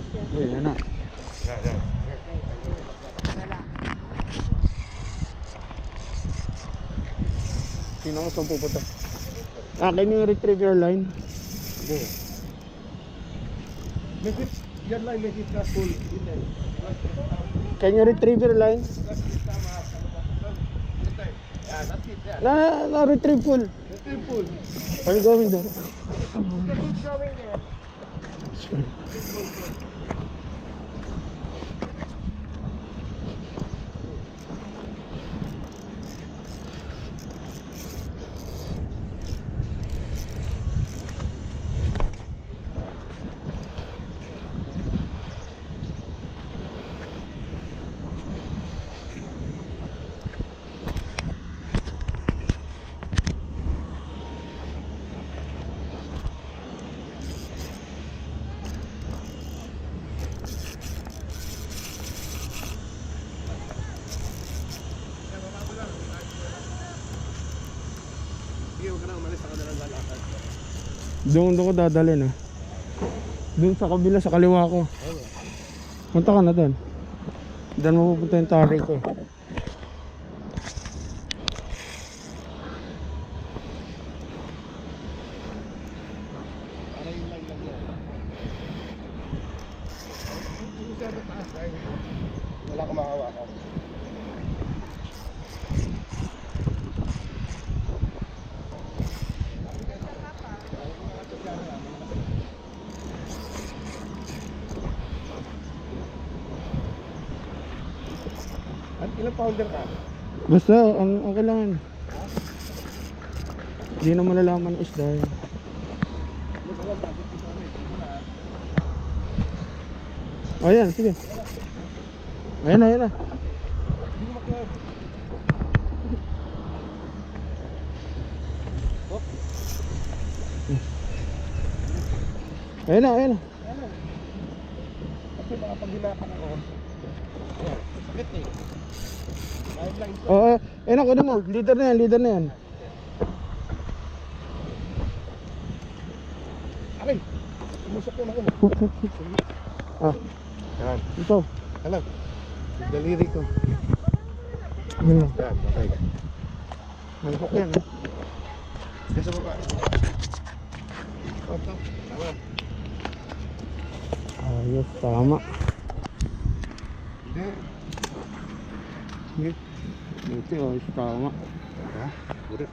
Ayan na. Yan, yan. Sino ko saan pupunta? Akin yung retriever line. Hindi. Message, yan lang message na full. Can you retriever line? Yeah, that's it. Yeah. Na retrieve full. Retrieve full. Are you going there? Hindi, huwag ka na umalis ako na lang lalakad. Doon ko dadalhin ah. Doon sa kabila, sa kaliwa ko. Punta ka na doon. Doon mo pupunta yung tarik ko. Para yung line lang yan. Hindi siya sa taas dahil wala kang makahawakan. At ilang pounder ka? Basta, ang kailangan. Hindi na malalaman ang isda yun. Ayan, sige. Ayan na, ayan na. Ayan na, ayan na. Kasi baka pag hinapan ako, ayan, sakit eh. Kahit lang ito. Oo, ayan ako na mo. Leader na yan, leader na yan. Aray! Tumusok ko na ako. Ah, Yan. ito. Alam. Yung daliri ko. Yun na. Yan, okay. Malapok yan. Eh. Diyan sa baba. Tama. Ayos, tama. Hindi. Sige. Buti, ayos, tama. Ha? Buti.